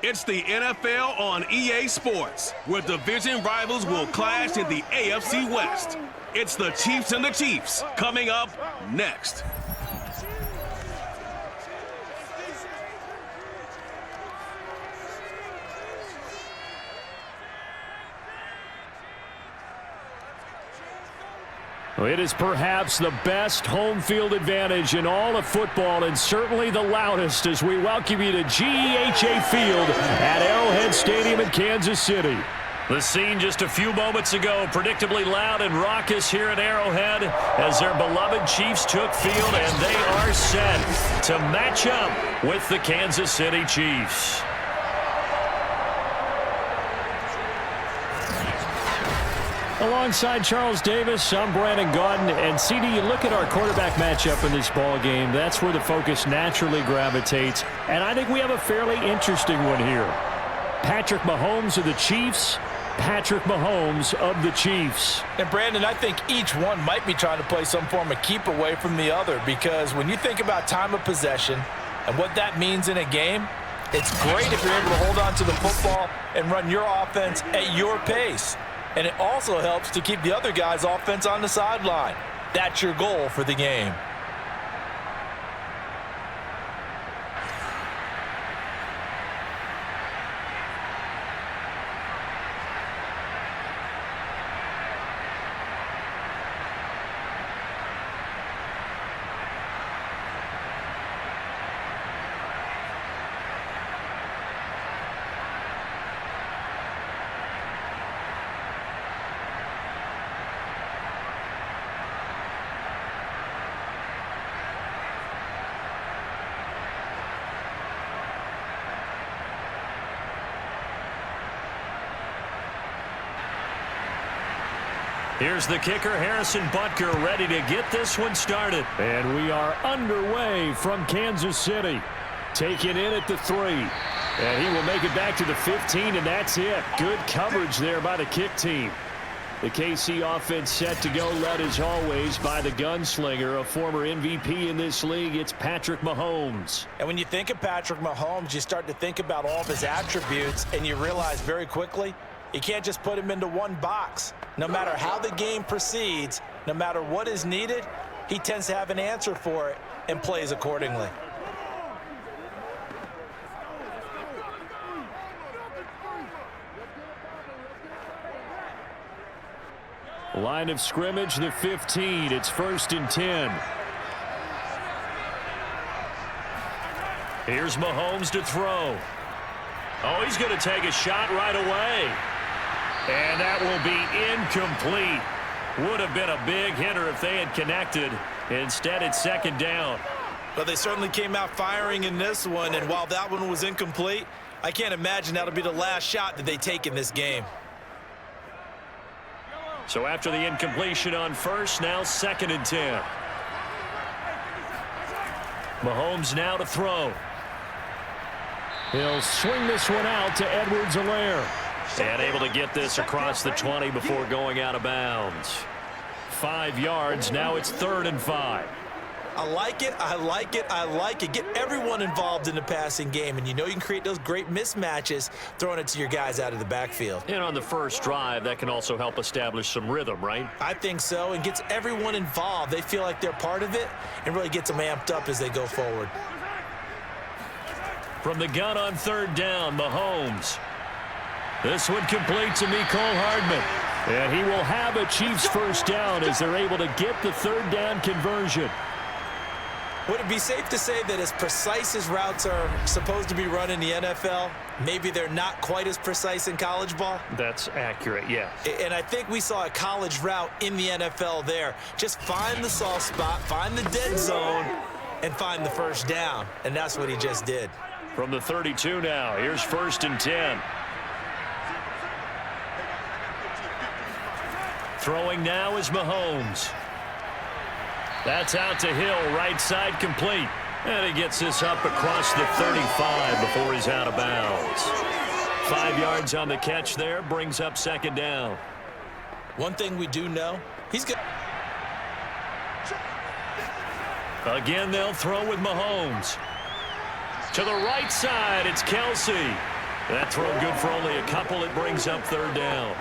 It's the NFL on EA Sports, where division rivals will clash in the AFC West. It's the Chiefs and the Chiefs coming up next. It is perhaps the best home field advantage in all of football, and certainly the loudest, as we welcome you to GEHA Field at Arrowhead Stadium in Kansas City. The scene just a few moments ago, predictably loud and raucous here at Arrowhead as their beloved Chiefs took field, and they are set to match up with the Kansas City Chiefs. Alongside Charles Davis, I'm Brandon Gaudin, and CD, you look at our quarterback matchup in this ball game, that's where the focus naturally gravitates, and I think we have a fairly interesting one here. Patrick Mahomes of the Chiefs, Patrick Mahomes of the Chiefs. And Brandon, I think each one might be trying to play some form of keep away from the other, because when you think about time of possession and what that means in a game, it's great if you're able to hold on to the football and run your offense at your pace. And it also helps to keep the other guy's offense on the sideline. That's your goal for the game. Here's the kicker, Harrison Butker, ready to get this one started. And we are underway from Kansas City. Taken in at the 3. And he will make it back to the 15, and that's it. Good coverage there by the kick team. The KC offense set to go, led as always by the gunslinger, a former MVP in this league. It's Patrick Mahomes. And when you think of Patrick Mahomes, you start to think about all of his attributes, and you realize very quickly, you can't just put him into one box. No matter how the game proceeds, no matter what is needed, he tends to have an answer for it and plays accordingly. Line of scrimmage, the 15. It's 1st and 10. Here's Mahomes to throw. Oh, he's going to take a shot right away. And that will be incomplete. Would have been a big hitter if they had connected. Instead, it's 2nd down. But they certainly came out firing in this one, and while that one was incomplete, I can't imagine that'll be the last shot that they take in this game. So after the incompletion on 1st, now 2nd and 10. Mahomes now to throw. He'll swing this one out to Edwards-Helaire. And able to get this across the 20 before going out of bounds. 5 yards, now it's 3rd and 5. I like it, I like it, I like it. Get everyone involved in the passing game, and you know you can create those great mismatches throwing it to your guys out of the backfield. And on the first drive, that can also help establish some rhythm, right? I think so, and gets everyone involved. They feel like they're part of it, and really gets them amped up as they go forward. From the gun on 3rd down, Mahomes. This one complete to Mecole Hardman. And he will have a Chiefs 1st down as they're able to get the 3rd down conversion. Would it be safe to say that as precise as routes are supposed to be run in the NFL, maybe they're not quite as precise in college ball? That's accurate, yeah. And I think we saw a college route in the NFL there. Just find the soft spot, find the dead zone, and find the 1st down. And that's what he just did. From the 32 now, here's 1st and 10. Throwing now is Mahomes. That's out to Hill, right side complete. And he gets this up across the 35 before he's out of bounds. 5 yards on the catch there, brings up 2nd down. One thing we do know, he's good. Again, they'll throw with Mahomes. To the right side, it's Kelsey. That throw good for only a couple. It brings up third down.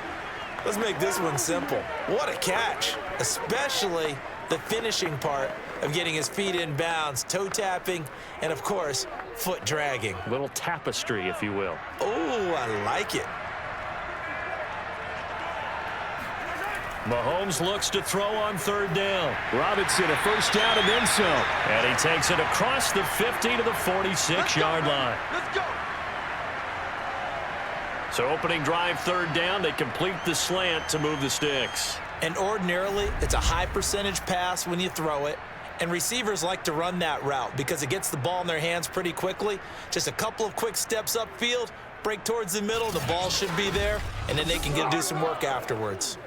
Let's make this one simple. What a catch, especially the finishing part of getting his feet in bounds, toe tapping, and of course, foot dragging. A little tapestry, if you will. Oh, I like it. Mahomes looks to throw on third down. Robinson, a first down and then some. And he takes it across the 50 to the 46-yard line. Let's go. So opening drive third down, they complete the slant to move the sticks. And ordinarily, it's a high percentage pass when you throw it. And receivers like to run that route because it gets the ball in their hands pretty quickly. Just a couple of quick steps upfield, break towards the middle, the ball should be there, and then they can do some work afterwards.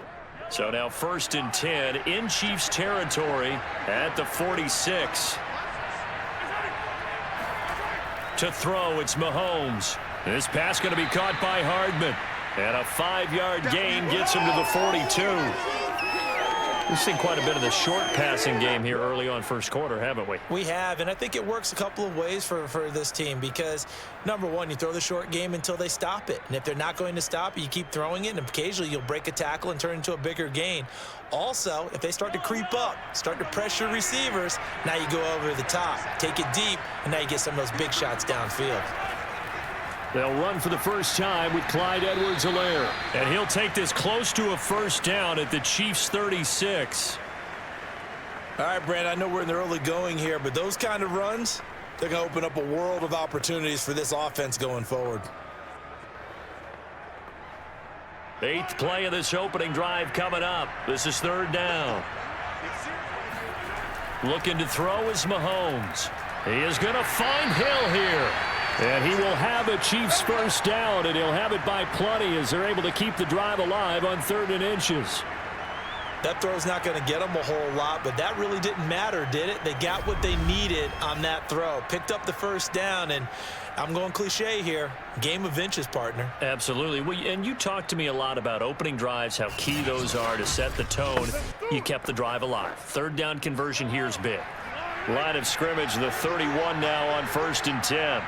So now 1st and 10 in Chiefs territory at the 46. To throw, it's Mahomes. This pass going to be caught by Hardman. And a 5-yard gain gets him to the 42. We've seen quite a bit of the short passing game here early on first quarter, haven't we? We have, and I think it works a couple of ways for this team because, number one, you throw the short game until they stop it. And if they're not going to stop it, you keep throwing it, and occasionally you'll break a tackle and turn it into a bigger gain. Also, if they start to creep up, start to pressure receivers, now you go over the top, take it deep, and now you get some of those big shots downfield. They'll run for the first time with Clyde Edwards-Helaire. And he'll take this close to a first down at the Chiefs' 36. All right, Brand, I know we're in the early going here, but those kind of runs, they're going to open up a world of opportunities for this offense going forward. 8th play of this opening drive coming up. This is third down. Looking to throw is Mahomes. He is going to find Hill here. And he will have a Chiefs first down, and he'll have it by plenty as they're able to keep the drive alive on 3rd and inches. That throw's not going to get them a whole lot, but that really didn't matter, did it? They got what they needed on that throw. Picked up the first down, and I'm going cliche here. Game of inches, partner. Absolutely. And you talked to me a lot about opening drives, how key those are to set the tone. You kept the drive alive. 3rd down conversion here is big. Line of scrimmage, the 31 now on 1st and 10.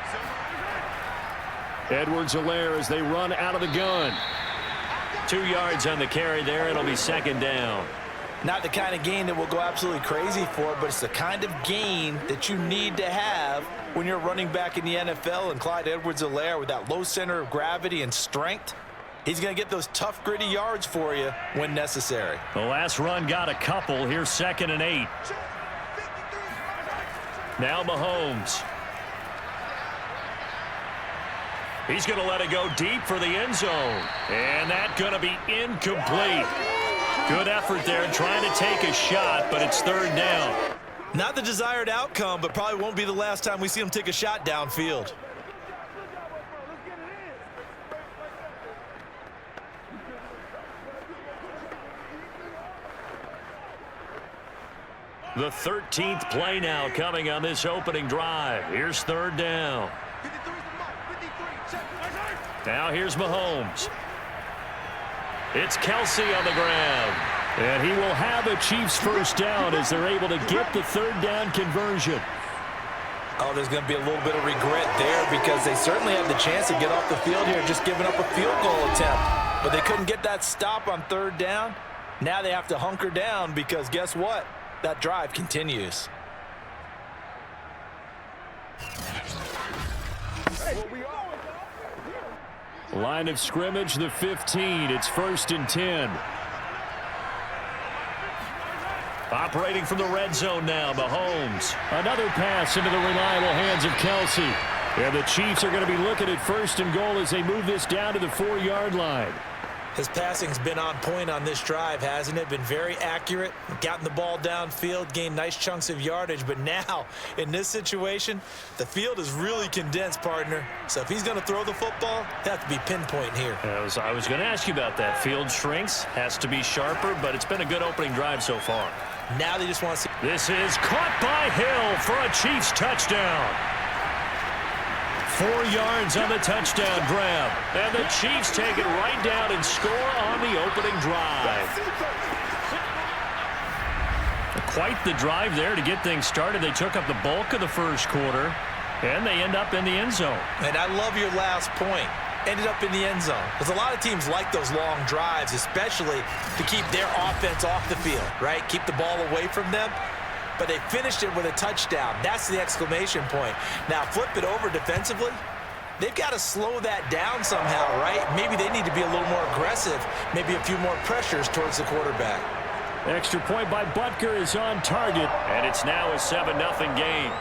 Edwards-Helaire as they run out of the gun. 2 yards on the carry there. It'll be 2nd down. Not the kind of gain that we'll go absolutely crazy for, but it's the kind of gain that you need to have when you're running back in the NFL. And Clyde Edwards-Helaire, with that low center of gravity and strength, he's going to get those tough, gritty yards for you when necessary. The last run got a couple. Here's 2nd and 8. Now Mahomes. He's going to let it go deep for the end zone. And that's going to be incomplete. Good effort there trying to take a shot, but it's 3rd down. Not the desired outcome, but probably won't be the last time we see him take a shot downfield. The 13th play now coming on this opening drive. Here's 3rd down. Now here's Mahomes. It's Kelsey on the ground. And he will have a Chiefs first down as they're able to get the 3rd down conversion. Oh, there's going to be a little bit of regret there because they certainly had the chance to get off the field here, just giving up a field goal attempt. But they couldn't get that stop on 3rd down. Now they have to hunker down because guess what? That drive continues. Line of scrimmage, the 15. It's 1st and 10. Operating from the red zone now, Mahomes. Another pass into the reliable hands of Kelsey. And the Chiefs are going to be looking at 1st and goal as they move this down to the 4-yard line. His passing's been on point on this drive, hasn't it? Been very accurate, gotten the ball downfield, gained nice chunks of yardage. But now, in this situation, the field is really condensed, partner. So if he's going to throw the football, they have to be pinpoint here. I was going to ask you about that. Field shrinks, has to be sharper, but it's been a good opening drive so far. Now they just want to see. This is caught by Hill for a Chiefs touchdown. 4 yards on the touchdown grab. And the Chiefs take it right down and score on the opening drive. Quite the drive there to get things started. They took up the bulk of the first quarter, and they end up in the end zone. And I love your last point. ended up in the end zone. Because a lot of teams like those long drives, especially to keep their offense off the field, right? Keep the ball away from them. But they finished it with a touchdown. That's the exclamation point. Now, flip it over defensively. They've got to slow that down somehow, right? Maybe they need to be a little more aggressive, maybe a few more pressures towards the quarterback. Extra point by Butker is on target, and it's now a 7-0 game.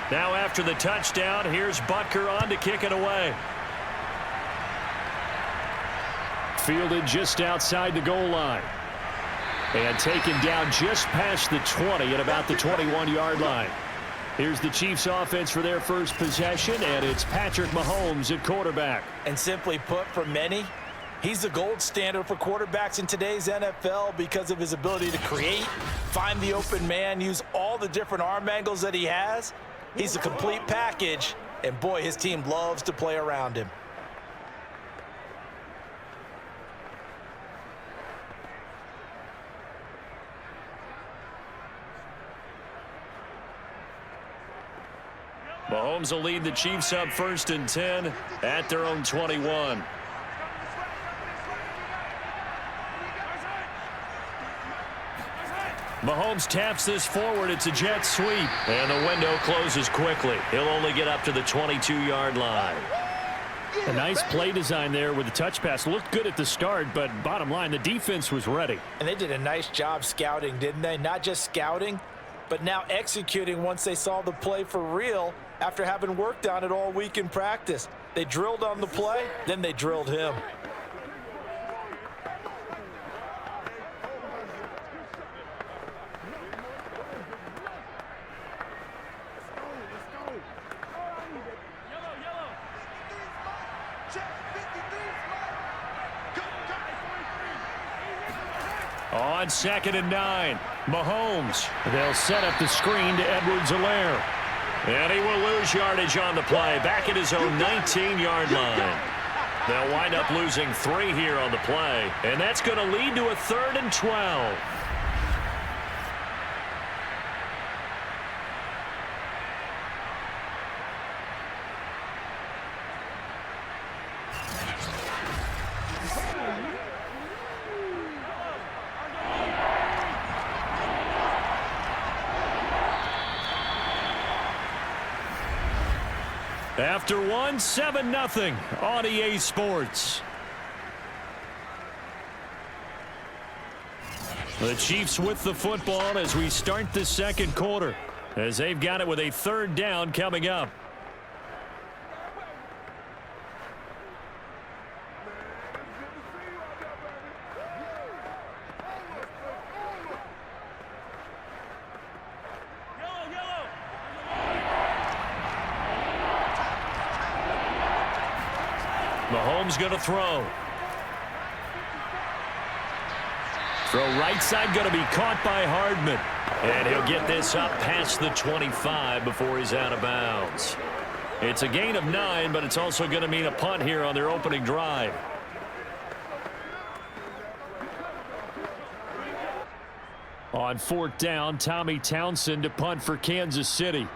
Now after the touchdown, here's Butker on to kick it away. Fielded just outside the goal line. And taken down just past the 20 at about the 21-yard line. Here's the Chiefs offense for their first possession, and it's Patrick Mahomes at quarterback. And simply put, for many, he's the gold standard for quarterbacks in today's NFL because of his ability to create, find the open man, use all the different arm angles that he has. He's a complete package, and boy, his team loves to play around him. Mahomes will lead the Chiefs up 1st and 10 at their own 21. Mahomes taps this forward. It's a jet sweep, and the window closes quickly. He'll only get up to the 22-yard line. A nice play design there with the touch pass. Looked good at the start, but bottom line, the defense was ready. And they did a nice job scouting, didn't they? Not just scouting, but now executing once they saw the play for real after having worked on it all week in practice. They drilled on the play, then they drilled him. On 2nd and 9, Mahomes. They'll set up the screen to Edwards-Helaire. And he will lose yardage on the play, back at his own 19-yard line. They'll wind up losing 3 here on the play, and that's going to lead to a 3rd and 12. After one, 7-0 on EA Sports. The Chiefs with the football as we start the second quarter, as they've got it with a 3rd down coming up. Mahomes going to throw. Throw right side going to be caught by Hardman. And he'll get this up past the 25 before he's out of bounds. It's a gain of 9, but it's also going to mean a punt here on their opening drive. On 4th down, Tommy Townsend to punt for Kansas City.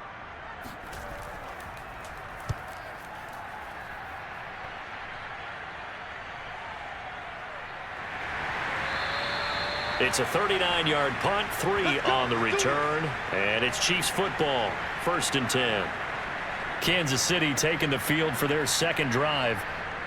It's a 39-yard punt, 3 on the return, and it's Chiefs football, 1st and 10. Kansas City taking the field for their second drive.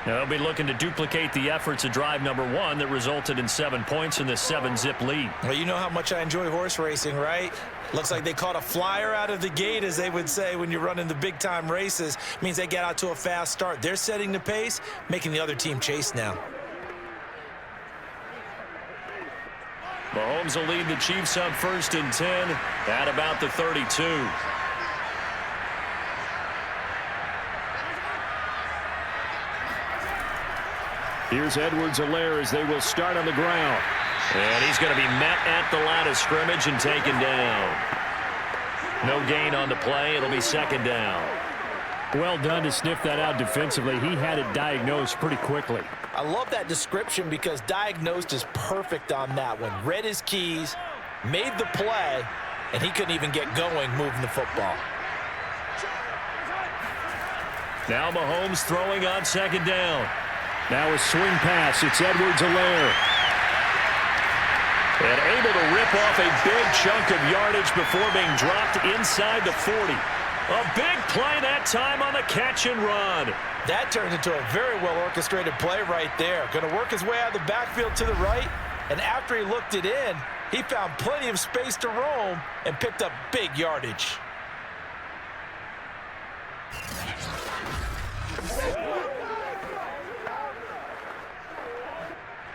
Now they'll be looking to duplicate the efforts of drive number 1 that resulted in 7 points in the 7-zip lead. Well, you know how much I enjoy horse racing, right? Looks like they caught a flyer out of the gate, as they would say when you're running the big-time races. Means they get out to a fast start. They're setting the pace, making the other team chase now. Mahomes will lead the Chiefs up 1st and 10 at about the 32. Here's Edwards-Helaire as they will start on the ground. And he's going to be met at the line of scrimmage and taken down. No gain on the play. It'll be 2nd down. Well done to sniff that out defensively. He had it diagnosed pretty quickly. I love that description because diagnosed is perfect on that one. Read his keys, made the play, and he couldn't even get going moving the football. Now Mahomes throwing on 2nd down. Now a swing pass. It's Edwards-Helaire. And able to rip off a big chunk of yardage before being dropped inside the 40. A big play that time on the catch and run. That turned into a very well-orchestrated play right there. Going to work his way out of the backfield to the right, and after he looked it in, he found plenty of space to roam and picked up big yardage.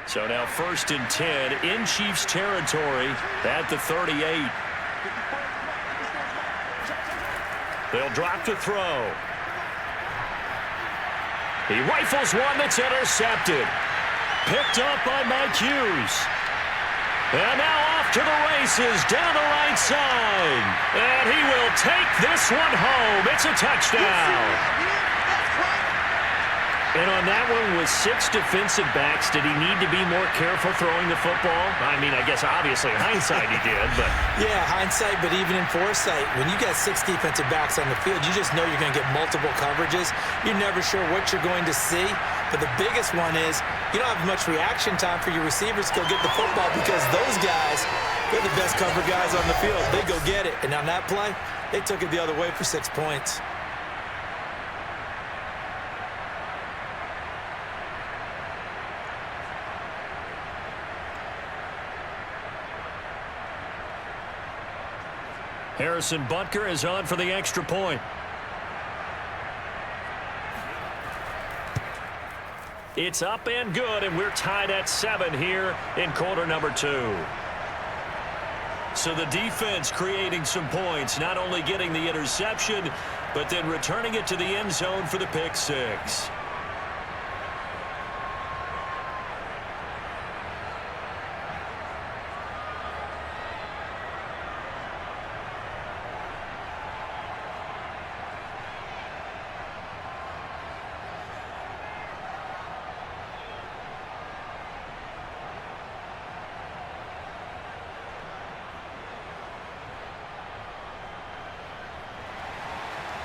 So now 1st and 10 in Chiefs territory at the 38. They'll drop to throw. He rifles one that's intercepted. Picked up by Mike Hughes. And now off to the races down the right side. And he will take this one home. It's a touchdown. And on that one, with 6 defensive backs, did he need to be more careful throwing the football? I mean, I guess obviously hindsight he did, but... Yeah, hindsight, but even in foresight, when you got 6 defensive backs on the field, you just know you're going to get multiple coverages. You're never sure what you're going to see. But the biggest one is you don't have much reaction time for your receivers to go get the football because those guys, they're the best cover guys on the field. They go get it. And on that play, they took it the other way for 6 points. Harrison Butker is on for the extra point. It's up and good, and we're tied at 7 here in quarter number 2. So the defense creating some points, not only getting the interception, but then returning it to the end zone for the pick 6.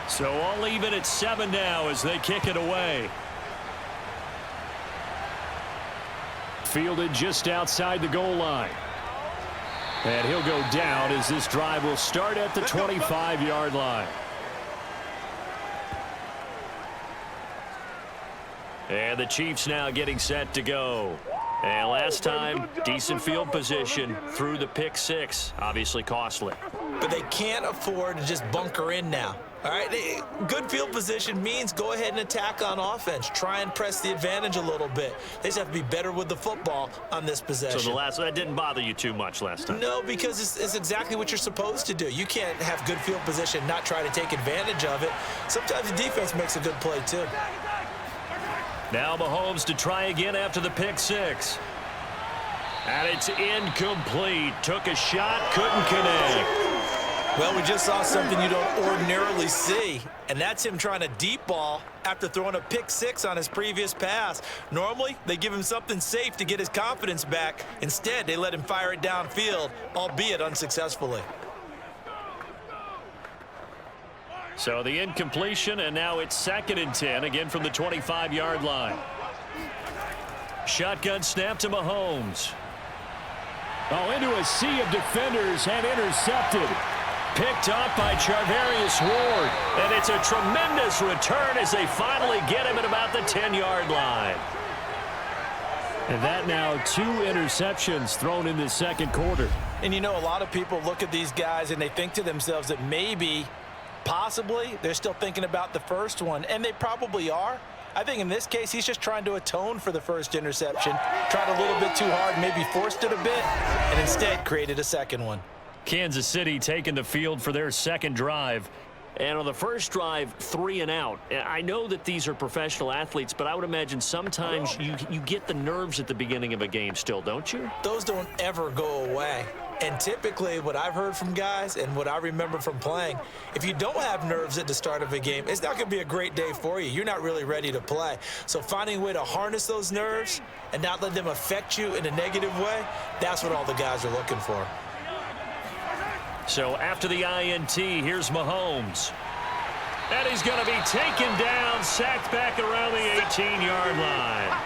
So all even at 7 now as they kick it away. Fielded just outside the goal line. And he'll go down as this drive will start at the 25-yard line. And the Chiefs now getting set to go. And last time, decent field position through the pick 6. Obviously costly. But they can't afford to just bunker in now. All right, good field position means go ahead and attack on offense. Try and press the advantage a little bit. They just have to be better with the football on this possession. So that didn't bother you too much last time? No, because it's exactly what you're supposed to do. You can't have good field position and not try to take advantage of it. Sometimes the defense makes a good play, too. Now Mahomes to try again after the pick 6. And it's incomplete. Took a shot, couldn't connect. Well, we just saw something you don't ordinarily see, and that's him trying to deep ball after throwing a pick 6 on his previous pass. Normally, they give him something safe to get his confidence back. Instead, they let him fire it downfield, albeit unsuccessfully. So the incompletion, and now it's 2nd and 10, again from the 25-yard line. Shotgun snap to Mahomes. Oh, into a sea of defenders and intercepted. Picked up by Charvarius Ward. And it's a tremendous return as they finally get him at about the 10-yard line. And that now 2 interceptions thrown in the second quarter. And you know, a lot of people look at these guys and they think to themselves that maybe, possibly, they're still thinking about the first one. And they probably are. I think in this case, he's just trying to atone for the first interception, tried a little bit too hard, maybe forced it a bit, and instead created a second one. Kansas City taking the field for their second drive. And on the first drive, 3 and out. I know that these are professional athletes, but I would imagine sometimes you get the nerves at the beginning of a game still, don't you? Those don't ever go away. And typically what I've heard from guys and what I remember from playing, if you don't have nerves at the start of a game, it's not going to be a great day for you. You're not really ready to play. So finding a way to harness those nerves and not let them affect you in a negative way, that's what all the guys are looking for. So after the INT, here's Mahomes. And he's going to be taken down, sacked back around the 18-yard line.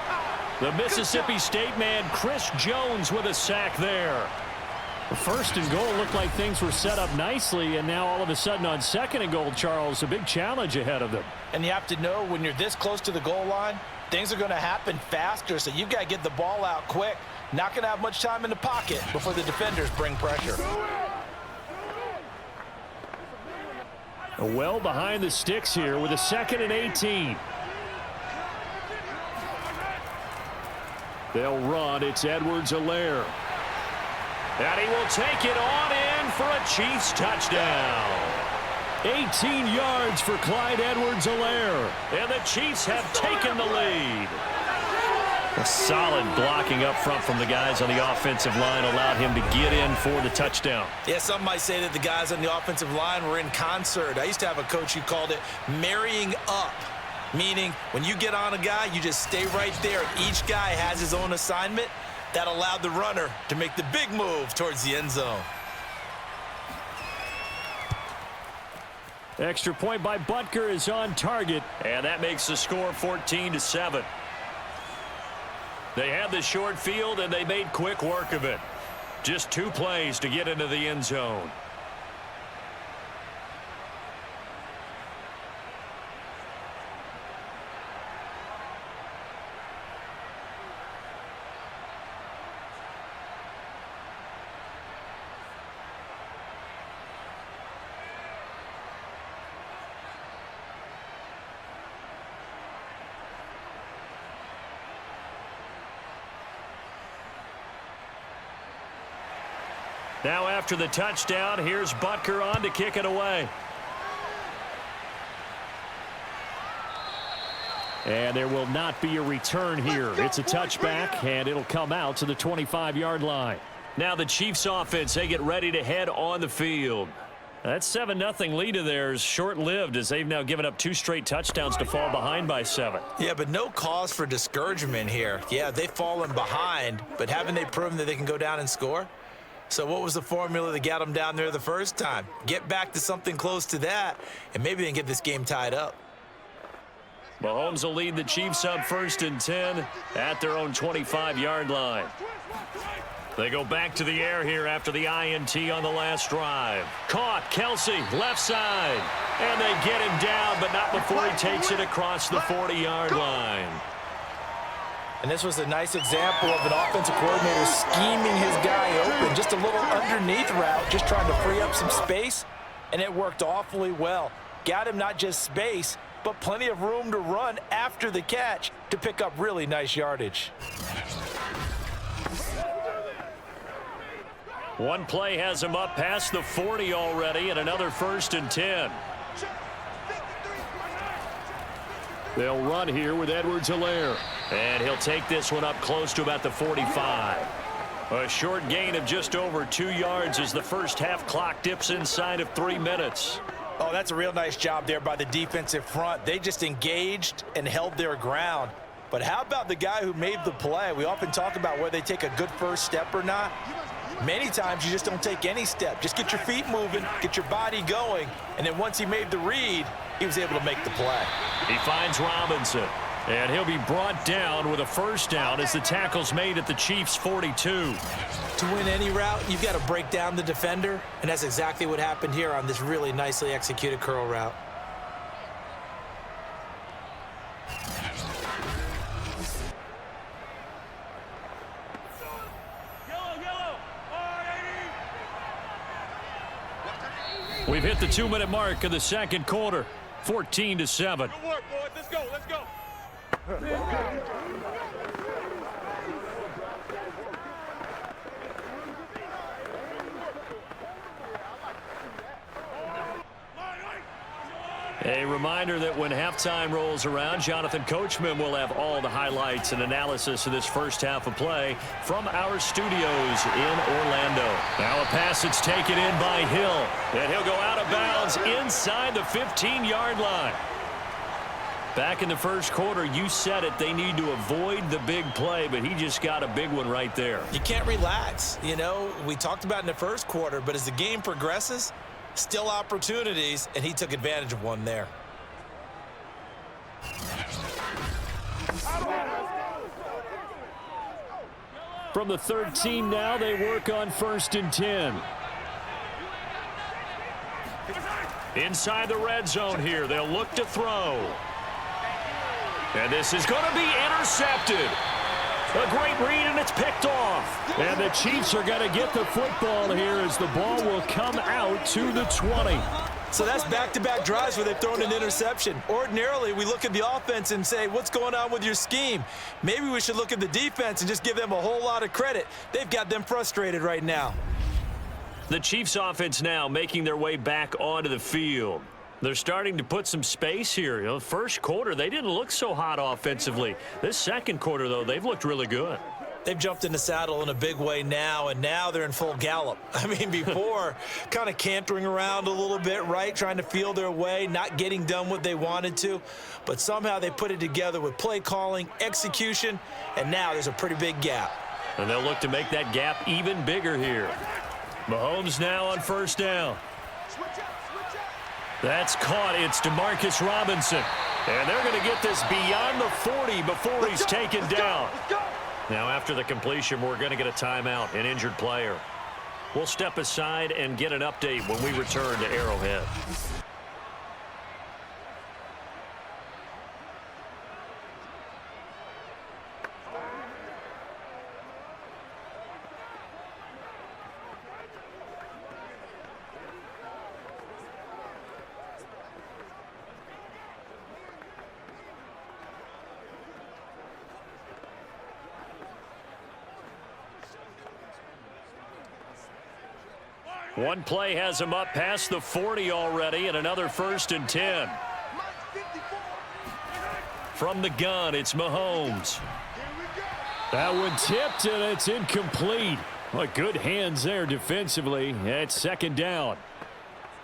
The Mississippi State man, Chris Jones, with a sack there. First and goal looked like things were set up nicely, and now all of a sudden on second and goal, Charles, a big challenge ahead of them. And you have to know when you're this close to the goal line, things are going to happen faster, so you've got to get the ball out quick. Not going to have much time in the pocket before the defenders bring pressure. Well behind the sticks here with a 2nd and 18. They'll run. It's Edwards-Helaire. And he will take it on in for a Chiefs touchdown. 18 yards for Clyde Edwards-Helaire. And the Chiefs have taken the lead. A solid blocking up front from the guys on the offensive line allowed him to get in for the touchdown. Yeah, some might say that the guys on the offensive line were in concert. I used to have a coach who called it marrying up, meaning when you get on a guy, you just stay right there. Each guy has his own assignment. That allowed the runner to make the big move towards the end zone. Extra point by Butker is on target, and that makes the score 14-7. They had the short field, and they made quick work of it. Just 2 plays to get into the end zone. Now after the touchdown, here's Butker on to kick it away. And there will not be a return here. It's a touchback, and it'll come out to the 25-yard line. Now the Chiefs offense, they get ready to head on the field. That 7-0 lead of theirs short-lived as they've now given up 2 straight touchdowns to fall behind by 7. Yeah, but no cause for discouragement here. Yeah, they've fallen behind, but haven't they proven that they can go down and score? So what was the formula that got them down there the first time? Get back to something close to that, and maybe they can get this game tied up. Mahomes will lead the Chiefs up 1st and 10 at their own 25-yard line. They go back to the air here after the INT on the last drive. Caught, Kelsey, left side. And they get him down, but not before he takes it across the 40-yard line. And this was a nice example of an offensive coordinator scheming his guy open. Just a little underneath route, just trying to free up some space, and it worked awfully well. Got him not just space, but plenty of room to run after the catch to pick up really nice yardage. One play has him up past the 40 already, and another 1st and 10. They'll run here with Edwards-Helaire. And he'll take this one up close to about the 45. A short gain of just over 2 yards as the first half clock dips inside of 3 minutes. Oh, that's a real nice job there by the defensive front. They just engaged and held their ground. But how about the guy who made the play? We often talk about whether they take a good first step or not. Many times you just don't take any step. Just get your feet moving, get your body going, and then once he made the read, he was able to make the play. He finds Robinson, and he'll be brought down with a first down as the tackle's made at the Chiefs' 42. To win any route, you've got to break down the defender, and that's exactly what happened here on this really nicely executed curl route. We've hit the 2-minute mark of the second quarter, 14-7. Good work, boys. Let's go. Let's go. A reminder that when halftime rolls around, Jonathan Coachman will have all the highlights and analysis of this first half of play from our studios in Orlando. Now a pass that's taken in by Hill, and he'll go out of bounds inside the 15-yard line. Back in the first quarter, you said it, they need to avoid the big play, but he just got a big one right there. You can't relax. You know, we talked about in the first quarter, but as the game progresses, still opportunities, and he took advantage of one there. From the 13 now, they work on 1st and 10. Inside the red zone here, they'll look to throw. And this is going to be intercepted. A great read, and it's picked off. And the Chiefs are going to get the football here as the ball will come out to the 20. So that's back-to-back drives where they've thrown an interception. Ordinarily, we look at the offense and say, what's going on with your scheme? Maybe we should look at the defense and just give them a whole lot of credit. They've got them frustrated right now. The Chiefs offense now making their way back onto the field. They're starting to put some space here. You know, first quarter, they didn't look so hot offensively. This second quarter, though, they've looked really good. They've jumped in the saddle in a big way now, and now they're in full gallop. I mean, before, kind of cantering around a little bit, right, trying to feel their way, not getting done what they wanted to. But somehow they put it together with play calling, execution, and now there's a pretty big gap. And they'll look to make that gap even bigger here. Mahomes now on 1st down. That's caught. It's DeMarcus Robinson. And they're going to get this beyond the 40 before he's taken down. Now, after the completion, we're going to get a timeout, an injured player. We'll step aside and get an update when we return to Arrowhead. One play has him up past the 40 already, and another 1st and 10. From the gun, it's Mahomes. That one tipped, and it's incomplete. Well, good hands there defensively. It's 2nd down.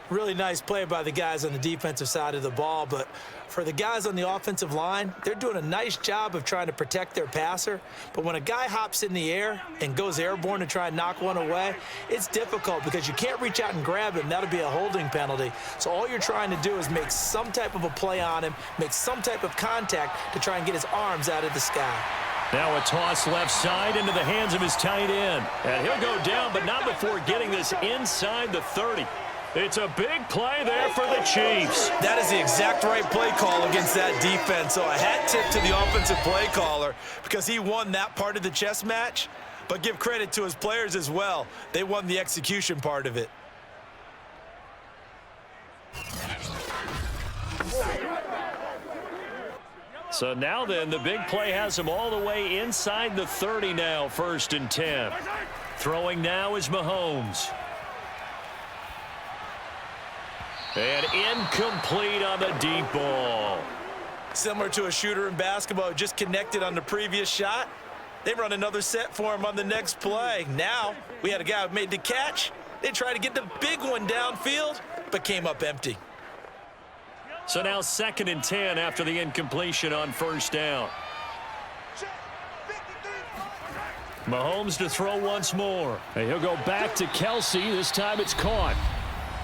Really nice play by the guys on the defensive side of the ball, but for the guys on the offensive line, they're doing a nice job of trying to protect their passer. But when a guy hops in the air and goes airborne to try and knock one away, it's difficult because you can't reach out and grab him. That'll be a holding penalty. So all you're trying to do is make some type of a play on him, make some type of contact to try and get his arms out of the sky. Now a toss left side into the hands of his tight end. And he'll go down, but not before getting this inside the 30. It's a big play there for the Chiefs. That is the exact right play call against that defense. So a hat tip to the offensive play caller because he won that part of the chess match. But give credit to his players as well. They won the execution part of it. So now then, the big play has him all the way inside the 30 now, 1st and 10. Throwing now is Mahomes. And incomplete on the deep ball. Similar to a shooter in basketball, just connected on the previous shot. They run another set for him on the next play. Now, we had a guy who made the catch. They tried to get the big one downfield, but came up empty. So now 2nd and 10 after the incompletion on 1st down. Mahomes to throw once more. And he'll go back to Kelsey. This time it's caught.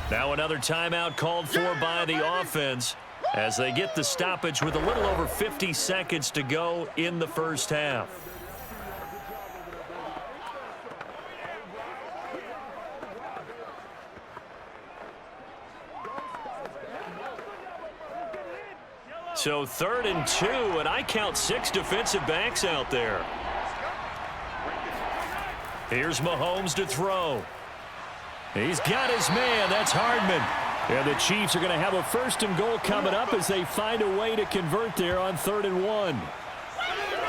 Now another timeout called for by the offense as they get the stoppage with a little over 50 seconds to go in the first half. So 3rd and 2, and I count 6 defensive backs out there. Here's Mahomes to throw. He's got his man. That's Hardman. And the Chiefs are going to have a 1st and goal coming up as they find a way to convert there on 3rd and 1.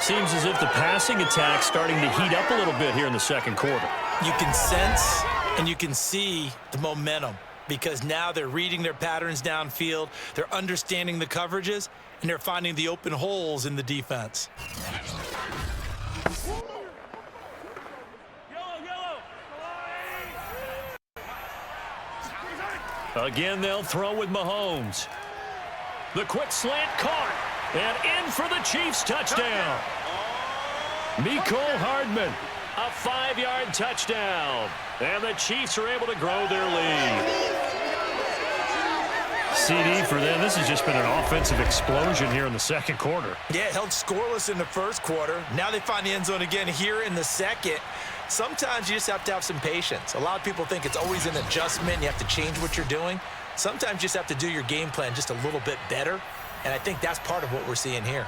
Seems as if the passing attack's starting to heat up a little bit here in the second quarter. You can sense and you can see the momentum because now they're reading their patterns downfield, they're understanding the coverages, and they're finding the open holes in the defense. Again, they'll throw with Mahomes. The quick slant caught, and in for the Chiefs touchdown. Mecole Hardman, a 5-yard touchdown. And the Chiefs are able to grow their lead. CD for them, this has just been an offensive explosion here in the second quarter. Yeah, held scoreless in the first quarter. Now they find the end zone again here in the second. Sometimes you just have to have some patience. A lot of people think it's always an adjustment. You have to change what you're doing. Sometimes you just have to do your game plan just a little bit better. And I think that's part of what we're seeing here.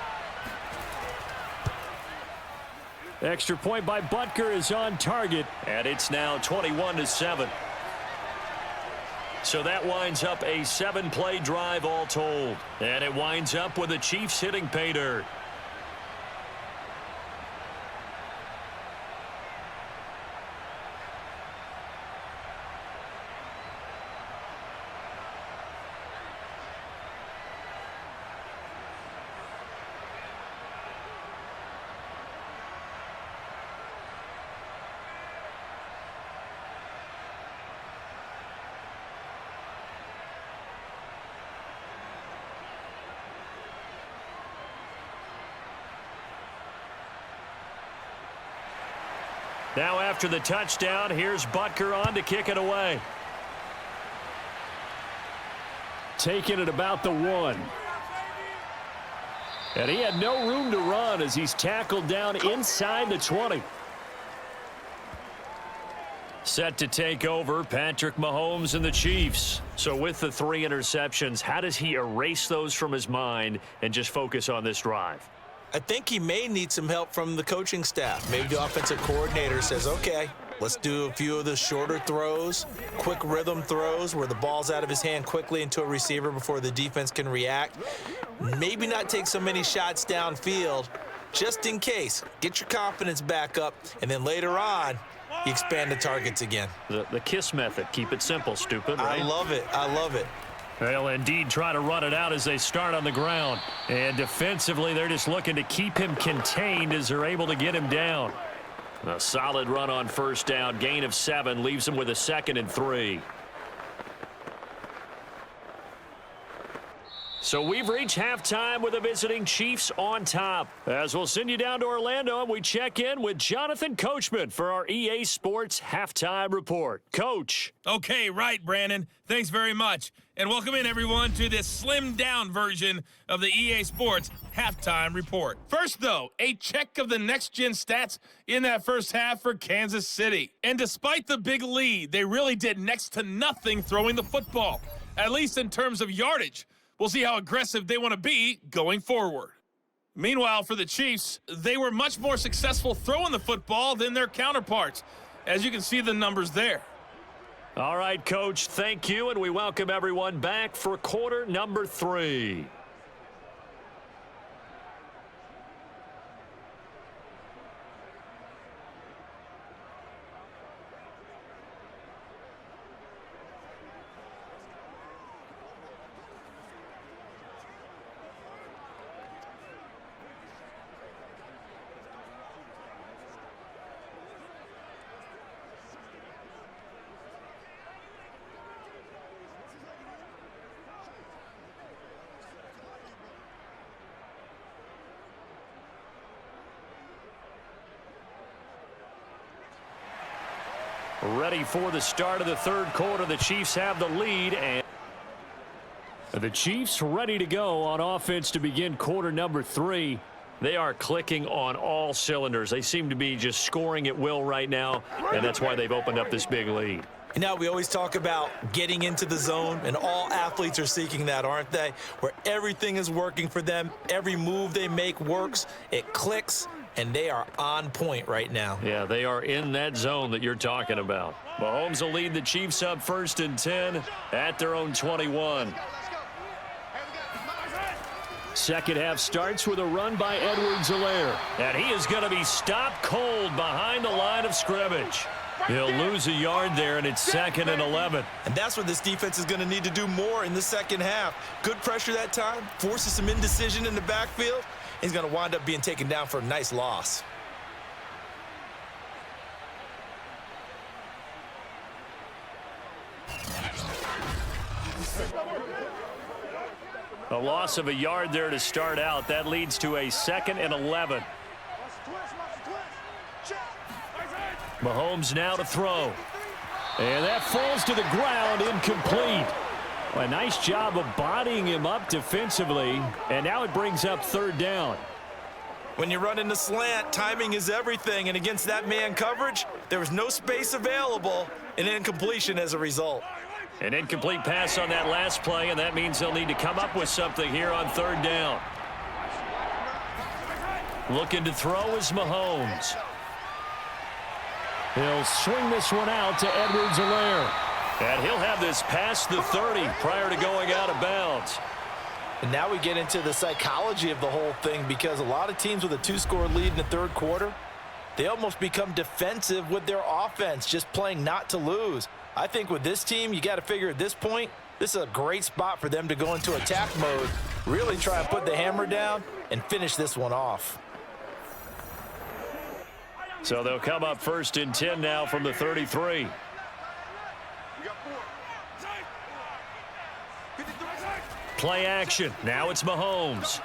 Extra point by Butker is on target, and it's now 21-7. So that winds up a 7-play drive all told. And it winds up with the Chiefs hitting pay dirt. Now after the touchdown, here's Butker on to kick it away. Taking it about the 1. And he had no room to run as he's tackled down inside the 20. Set to take over, Patrick Mahomes and the Chiefs. So with the 3 interceptions, how does he erase those from his mind and just focus on this drive? I think he may need some help from the coaching staff. Maybe the offensive coordinator says, okay, let's do a few of the shorter throws, quick rhythm throws where the ball's out of his hand quickly into a receiver before the defense can react. Maybe not take so many shots downfield just in case. Get your confidence back up, and then later on, you expand the targets again. The KISS method. Keep it simple, stupid, right? I love it. I love it. They'll indeed try to run it out as they start on the ground. And defensively, they're just looking to keep him contained as they're able to get him down. A solid run on first down. Gain of 7 leaves him with a 2nd and 3. So we've reached halftime with the visiting Chiefs on top. As we'll send you down to Orlando and we check in with Jonathan Coachman for our EA Sports Halftime Report. Coach. Okay, right, Brandon. Thanks very much. And welcome in, everyone, to this slimmed-down version of the EA Sports Halftime Report. First, though, a check of the next-gen stats in that first half for Kansas City. And despite the big lead, they really did next to nothing throwing the football, at least in terms of yardage. We'll see how aggressive they want to be going forward. Meanwhile, for the Chiefs, they were much more successful throwing the football than their counterparts, as you can see the numbers there. All right, Coach, thank you, and we welcome everyone back for quarter number 3. Ready for the start of the third quarter. The Chiefs have the lead, and the Chiefs ready to go on offense to begin quarter number 3. They are clicking on all cylinders. They seem to be just scoring at will right now, and that's why they've opened up this big lead. Now, we always talk about getting into the zone, and all athletes are seeking that, aren't they? Where everything is working for them. Every move they make works. It clicks. And they are on point right now. Yeah, they are in that zone that you're talking about. Mahomes will lead the Chiefs up 1st and 10 at their own 21. Second half starts with a run by Edwards-Helaire. And he is going to be stopped cold behind the line of scrimmage. He'll lose a yard there, and it's 2nd and 11. And that's what this defense is going to need to do more in the second half. Good pressure that time, forces some indecision in the backfield. He's going to wind up being taken down for a nice loss. A loss of a yard there to start out. That leads to a 2nd and 11. Mahomes now to throw. And that falls to the ground, incomplete. A nice job of bodying him up defensively. And now it brings up 3rd down. When you run in the slant, timing is everything. And against that man coverage, there was no space available, and incompletion as a result. An incomplete pass on that last play, and that means they'll need to come up with something here on 3rd down. Looking to throw is Mahomes. He'll swing this one out to Edwards-Helaire. And he'll have this past the 30 prior to going out of bounds. And now we get into the psychology of the whole thing, because a lot of teams with a 2-score lead in the 3rd quarter, they almost become defensive with their offense, just playing not to lose. I think with this team, you got to figure at this point, this is a great spot for them to go into attack mode, really try and put the hammer down and finish this one off. So they'll come up 1st and 10 now from the 33. Play action. Now it's Mahomes.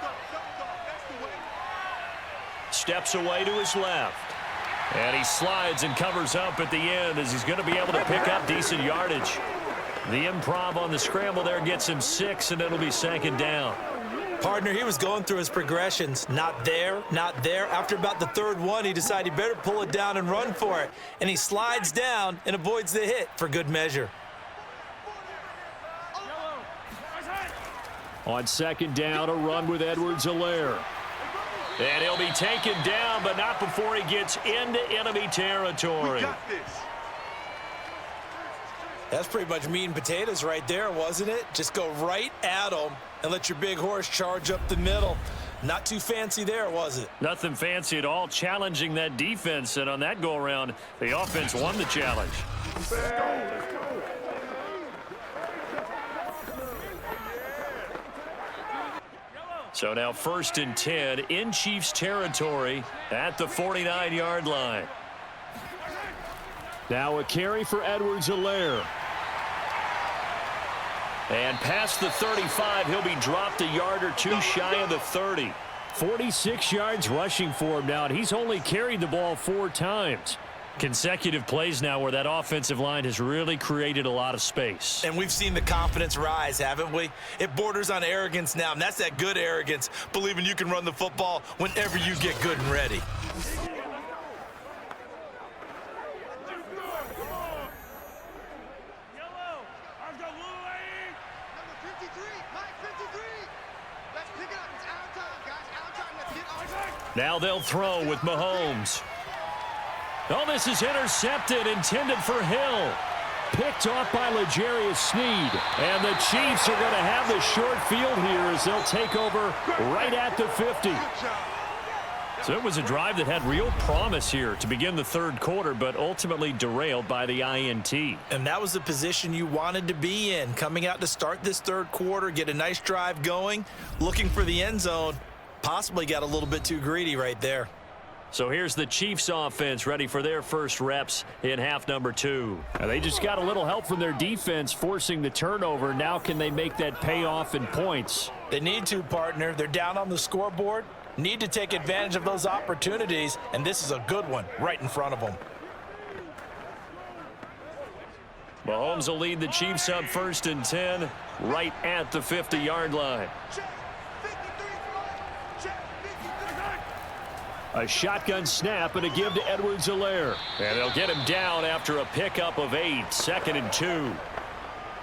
Steps away to his left. And he slides and covers up at the end as he's going to be able to pick up decent yardage. The improv on the scramble there gets him 6, and it'll be 2nd down. Partner, he was going through his progressions. Not there, not there. After about the 3rd one, he decided he better pull it down and run for it. And he slides down and avoids the hit for good measure. On 2nd down, a run with Edwards-Helaire. And he'll be taken down, but not before he gets into enemy territory. That's pretty much meat and potatoes right there, wasn't it? Just go right at him and let your big horse charge up the middle. Not too fancy there, was it? Nothing fancy at all, challenging that defense. And on that go-around, the offense won the challenge. So now 1st and 10 in Chiefs territory at the 49-yard line. Now a carry for Edwards-Helaire. And past the 35, he'll be dropped a yard or two shy of the 30. 46 yards rushing for him now, and he's only carried the ball 4 times. Consecutive plays now where that offensive line has really created a lot of space. And we've seen the confidence rise, haven't we? It borders on arrogance now, and that's that good arrogance, believing you can run the football whenever you get good and ready. Now they'll throw with Mahomes. Oh, this is intercepted, intended for Hill. Picked off by L'Jarius Sneed. And the Chiefs are going to have the short field here as they'll take over right at the 50. So it was a drive that had real promise here to begin the 3rd quarter, but ultimately derailed by the INT. And that was the position you wanted to be in, coming out to start this 3rd quarter, get a nice drive going, looking for the end zone. Possibly got a little bit too greedy right there. So here's the Chiefs offense ready for their first reps in half number 2. And they just got a little help from their defense forcing the turnover. Now can they make that pay off in points? They need to, partner. They're down on the scoreboard. Need to take advantage of those opportunities, and this is a good one right in front of them. Mahomes will lead the Chiefs up 1st and 10 right at the 50-yard line. A shotgun snap and a give to Edwards-Helaire. And they'll get him down after a pickup of 8, 2nd and 2.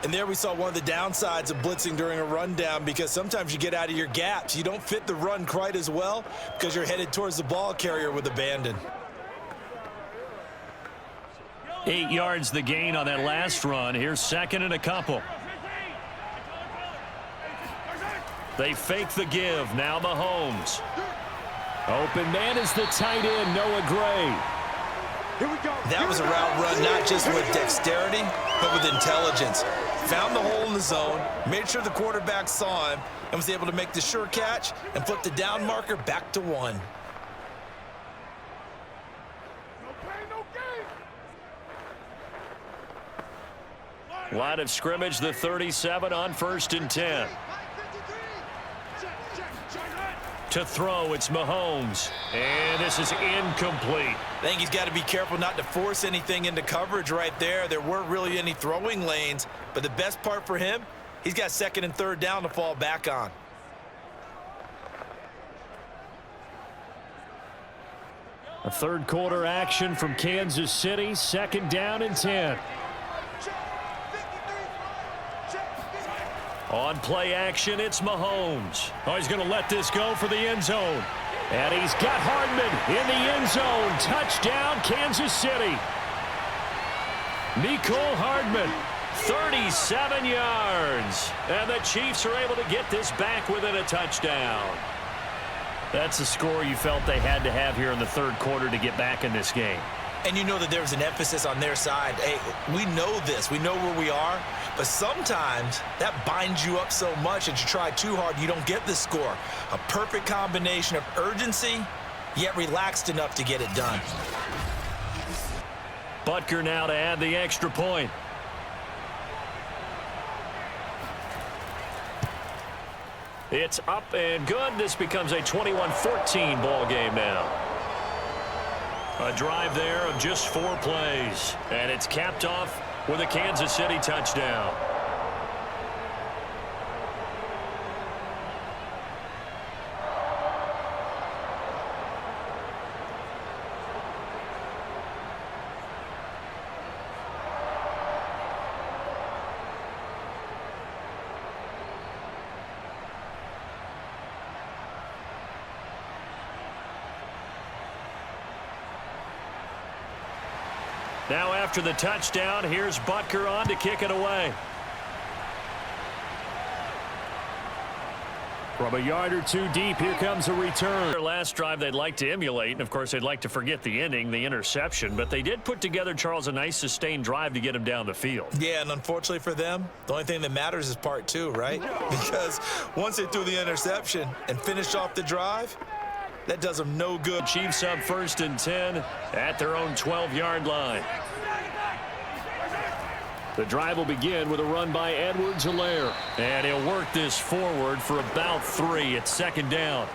And there we saw one of the downsides of blitzing during a rundown, because sometimes you get out of your gaps. You don't fit the run quite as well because you're headed towards the ball carrier with abandon. 8 yards the gain on that last run. Here's 2nd and a couple. They fake the give. Now Mahomes. Open man is the tight end, Noah Gray. That was a route run not just with dexterity, but with intelligence. Found the hole in the zone, made sure the quarterback saw him, and was able to make the sure catch and flip the down marker back to 1. Line of scrimmage, the 37 on 1st and 10. To throw, it's Mahomes. And this is incomplete. I think he's got to be careful not to force anything into coverage right there. There weren't really any throwing lanes, but the best part for him, he's got 2nd and 3rd down to fall back on. A third quarter action from Kansas City, 2nd down and 10. On play action, it's Mahomes. Oh, he's going to let this go for the end zone. And he's got Hardman in the end zone. Touchdown, Kansas City. Nicole Hardman, 37 yards. And the Chiefs are able to get this back within a touchdown. That's the score you felt they had to have here in the third quarter to get back in this game. And you know that there's an emphasis on their side. Hey, we know this. We know where we are. But sometimes that binds you up so much that you try too hard, you don't get the score. A perfect combination of urgency, yet relaxed enough to get it done. Butker now to add the extra point. It's up and good. This becomes a 21-14 ball game now. A drive there of just 4 plays. And it's capped off with a Kansas City touchdown. Now after the touchdown, here's Butker on to kick it away. From a yard or 2 deep, here comes a return. Their last drive they'd like to emulate, and of course they'd like to forget the ending, the interception, but they did put together, Charles, a nice sustained drive to get him down the field. Yeah, and unfortunately for them, the only thing that matters is part 2, right? Because once they threw the interception and finished off the drive, that does them no good. Chiefs up 1st and 10 at their own 12-yard line. The drive will begin with a run by Edwards-Helaire. And he'll work this forward for about 3 at 2nd down.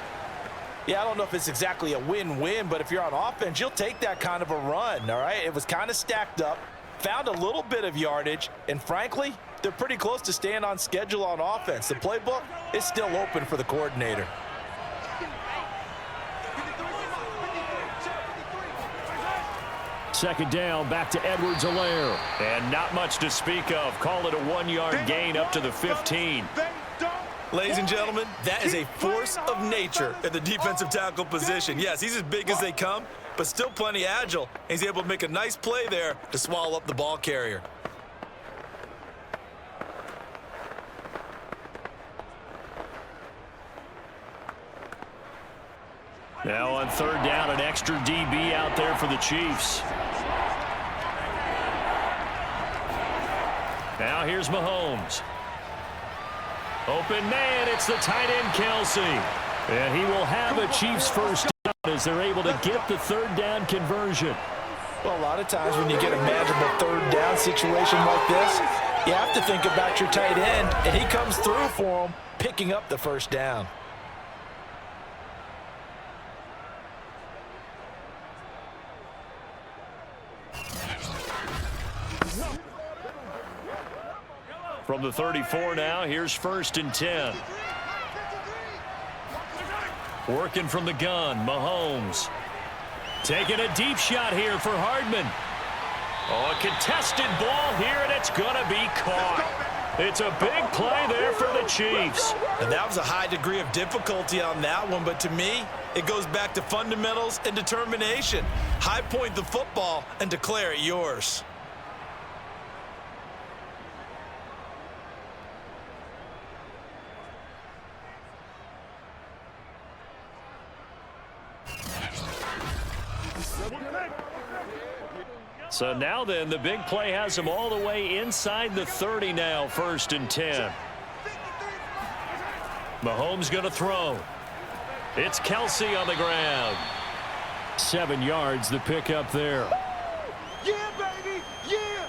Yeah, I don't know if it's exactly a win-win, but if you're on offense, you'll take that kind of a run, all right? It was kind of stacked up, found a little bit of yardage, and frankly, they're pretty close to staying on schedule on offense. The playbook is still open for the coordinator. Second down, back to Edwards-Helaire. And not much to speak of. Call it a 1-yard gain up to the 15. Ladies and gentlemen, that is a force of nature at the defensive tackle position. Yes, he's as big as they come, but still plenty agile. He's able to make a nice play there to swallow up the ball carrier. Now on 3rd down, an extra DB out there for the Chiefs. Now here's Mahomes. Open man, it's the tight end Kelsey. And he will have a Chiefs first down as they're able to get the 3rd down conversion. Well, a lot of times when you get a manageable 3rd down situation like this, you have to think about your tight end, and he comes through for him, picking up the 1st down. From the 34 now, here's 1st and 10. Working from the gun, Mahomes. Taking a deep shot here for Hardman. Oh, a contested ball here, and it's going to be caught. It's a big play there for the Chiefs. And that was a high degree of difficulty on that one, but to me, it goes back to fundamentals and determination. High point the football and declare it yours. So now then, the big play has him all the way inside the 30 now, 1st and 10. Mahomes going to throw. It's Kelsey on the ground. 7 yards, the pickup there. Yeah, baby, yeah.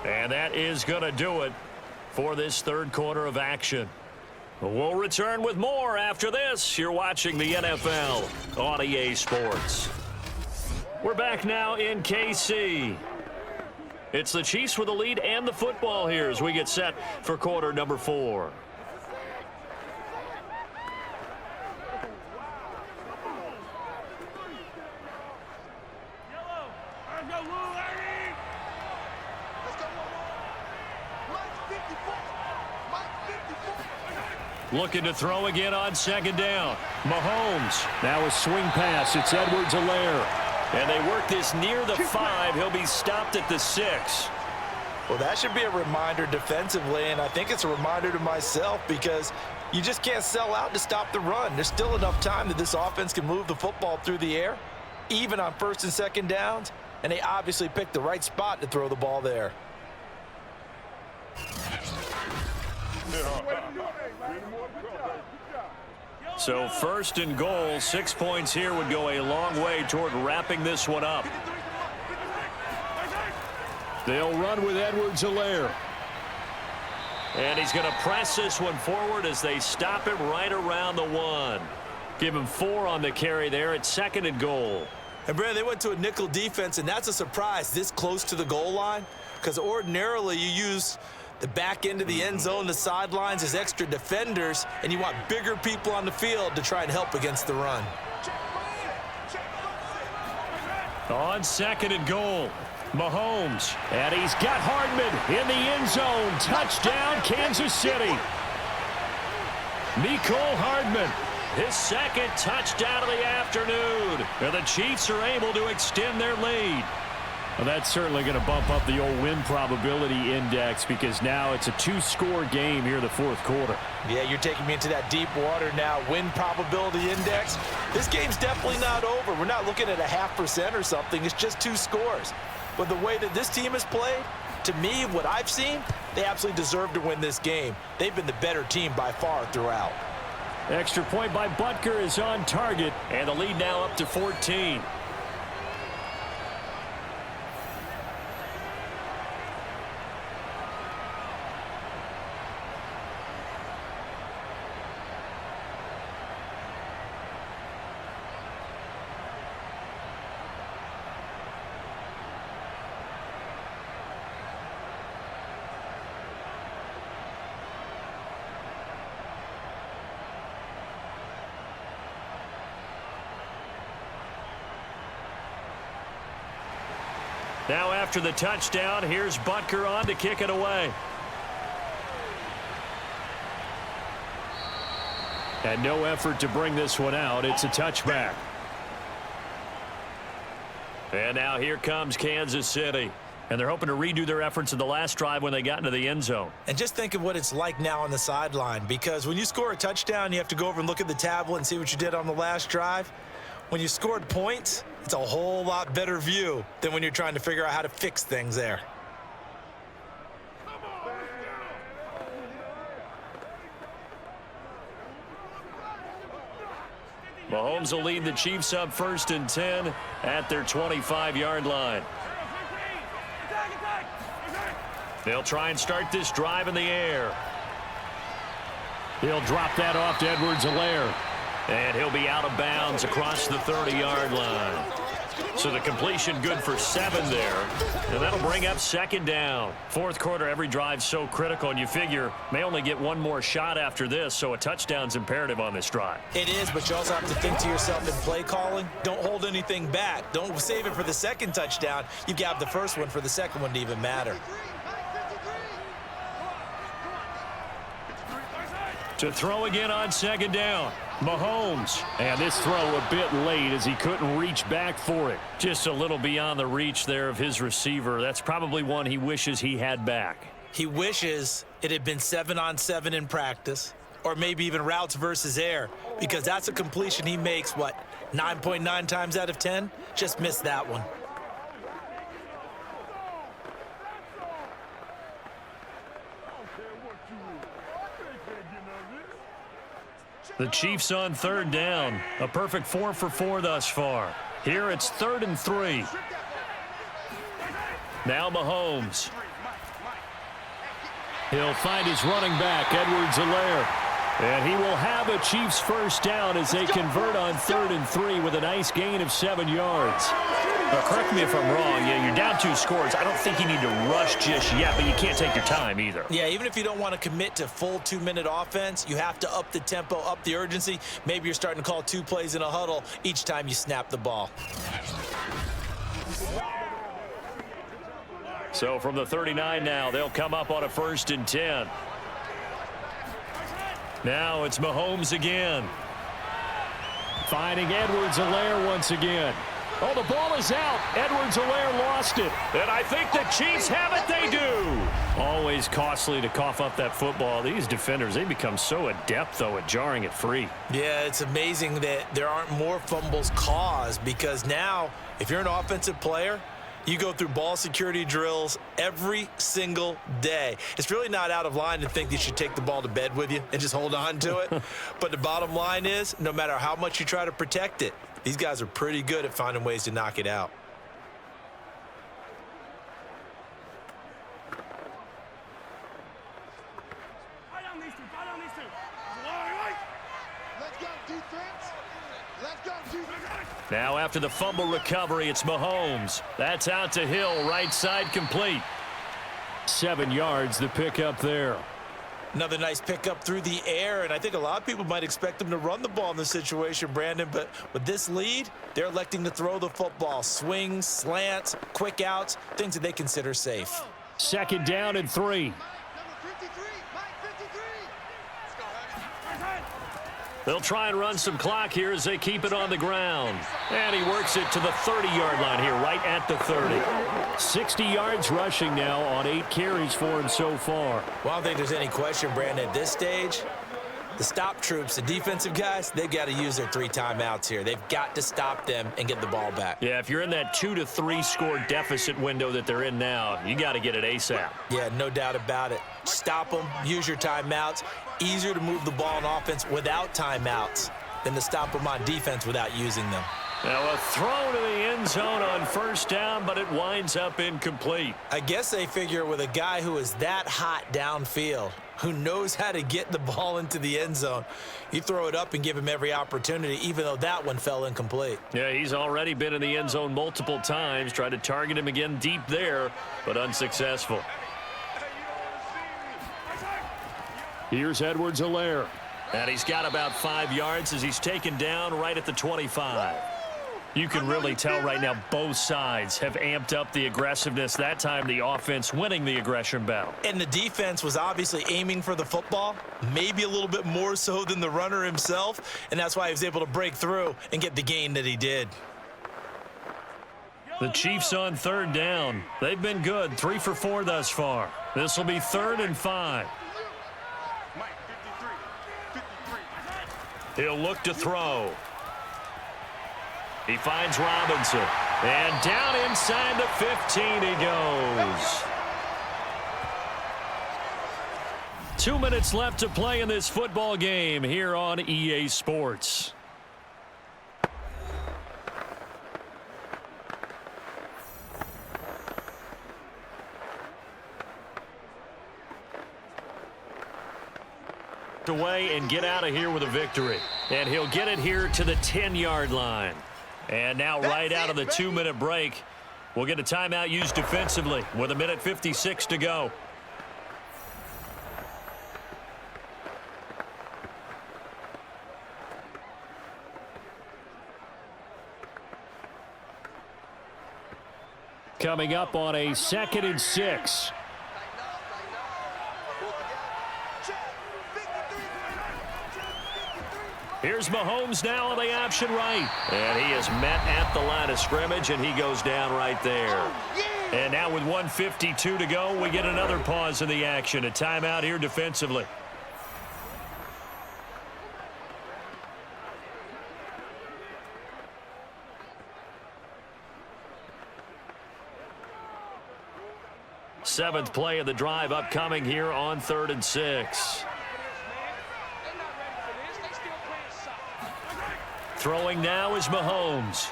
And that is going to do it for this 3rd quarter of action. We'll return with more after this. You're watching the NFL on EA Sports. We're back now in KC. It's the Chiefs with the lead and the football here as we get set for quarter number 4. Looking to throw again on 2nd down. Mahomes. Now a swing pass. It's Edwards-Helaire. And they work this near the 5. He'll be stopped at the 6. Well, that should be a reminder defensively, and I think it's a reminder to myself because you just can't sell out to stop the run. There's still enough time that this offense can move the football through the air, even on 1st and 2nd downs, and they obviously picked the right spot to throw the ball there. So 1st and goal, 6 points here would go a long way toward wrapping this one up. They'll run with Edwards-Helaire. And he's going to press this one forward as they stop it right around the 1. Give him 4 on the carry there at 2nd and goal. And, Brandon, they went to a nickel defense, and that's a surprise this close to the goal line because ordinarily you use the back end of the end zone, the sidelines as extra defenders, and you want bigger people on the field to try and help against the run. On 2nd and goal, Mahomes. And he's got Hardman in the end zone. Touchdown, Kansas City. Mecole Hardman, his 2nd touchdown of the afternoon. And the Chiefs are able to extend their lead. Well, that's certainly going to bump up the old win probability index because now it's a 2-score game here in the 4th quarter. Yeah, you're taking me into that deep water now. Win probability index. This game's definitely not over. We're not looking at a 0.5% or something. It's just 2 scores. But the way that this team has played, to me, what I've seen, they absolutely deserve to win this game. They've been the better team by far throughout. Extra point by Butker is on target, and the lead now up to 14. Now after the touchdown, here's Butker on to kick it away. And no effort to bring this one out. It's a touchback. And now here comes Kansas City. And they're hoping to redo their efforts in the last drive when they got into the end zone. And just think of what it's like now on the sideline, because when you score a touchdown, you have to go over and look at the tablet and see what you did on the last drive. When you scored points, it's a whole lot better view than when you're trying to figure out how to fix things there. Mahomes will lead the Chiefs up 1st and 10 at their 25-yard line. They'll try and start this drive in the air. He'll drop that off to Edwards-Helaire. And he'll be out of bounds across the 30-yard line. So the completion good for 7 there. And that'll bring up 2nd down. 4th quarter, every drive's so critical, and you figure may only get one more shot after this, so a touchdown's imperative on this drive. It is, but you also have to think to yourself in play calling, don't hold anything back. Don't save it for the 2nd touchdown. You've got the 1st one for the 2nd one to even matter. To throw again on 2nd down. Mahomes. And this throw a bit late as he couldn't reach back for it. Just a little beyond the reach there of his receiver. That's probably one he wishes he had back. He wishes it had been 7-on-7 in practice, or maybe even routes versus air, because that's a completion he makes, 9.9 times out of 10? Just missed that one. The Chiefs on third down. A perfect 4 for 4 thus far. Here it's 3rd and 3. Now Mahomes. He'll find his running back, Edwards-Helaire. And he will have a Chiefs first down as they convert on 3rd and 3 with a nice gain of 7 yards. Now, correct me if I'm wrong. Yeah, you're down 2 scores. I don't think you need to rush just yet, but you can't take your time either. Yeah, even if you don't want to commit to full 2-minute offense, you have to up the tempo, up the urgency. Maybe you're starting to call 2 plays in a huddle each time you snap the ball. So from the 39 now, they'll come up on a 1st and 10. Now it's Mahomes again. Finding Edwards-Helaire once again. Oh, the ball is out. Edwards-Helaire lost it. And I think the Chiefs have it. They do. Always costly to cough up that football. These defenders, they become so adept, though, at jarring it free. Yeah, it's amazing that there aren't more fumbles caused, because now, if you're an offensive player, you go through ball security drills every single day. It's really not out of line to think you should take the ball to bed with you and just hold on to it. But the bottom line is, no matter how much you try to protect it, these guys are pretty good at finding ways to knock it out. Let's go, defense. Let's go, defense. Now after the fumble recovery, it's Mahomes. That's out to Hill, right side complete. 7 yards the pickup there. Another nice pickup through the air, and I think a lot of people might expect them to run the ball in this situation, Brandon, but with this lead, they're electing to throw the football. Swings, slants, quick outs, things that they consider safe. 2nd down and 3. Number 53, Mike 53. Let's go, Heavy. They'll try and run some clock here as they keep it on the ground. And he works it to the 30-yard line here, right at the 30. 60 yards rushing now on 8 carries for him so far. Well, I don't think there's any question, Brandon, at this stage, the stop troops, the defensive guys, they've got to use their 3 timeouts here. They've got to stop them and get the ball back. Yeah, if you're in that 2 to 3 score deficit window that they're in now, you got to get it ASAP. Yeah, no doubt about it. Stop them, use your timeouts. Easier to move the ball on offense without timeouts than to stop them on defense without using them. Now a throw to the end zone on 1st down, but it winds up incomplete. I guess they figure with a guy who is that hot downfield, who knows how to get the ball into the end zone, you throw it up and give him every opportunity, even though that one fell incomplete. Yeah, he's already been in the end zone multiple times, tried to target him again deep there, but unsuccessful. Here's Edwards-Helaire. And he's got about 5 yards as he's taken down right at the 25. You can really tell right now both sides have amped up the aggressiveness. That time the offense winning the aggression battle. And the defense was obviously aiming for the football, maybe a little bit more so than the runner himself, and that's why he was able to break through and get the gain that he did. The Chiefs on 3rd down. They've been good, 3 for 4 thus far. This will be 3rd and 5. Mike 53. He'll look to throw. He finds Robinson. And down inside the 15 he goes. 2 minutes left to play in this football game here on EA Sports. Away and get out of here with a victory. And he'll get it here to the 10-yard line. And now right out of the 2-minute break, we'll get a timeout used defensively with 1:56 to go. Coming up on a 2nd and 6. Here's Mahomes now on the option right. And he is met at the line of scrimmage, and he goes down right there. And now with 1:52 to go, we get another pause in the action. A timeout here defensively. Seventh play of the drive upcoming here on 3rd and 6. Throwing now is Mahomes.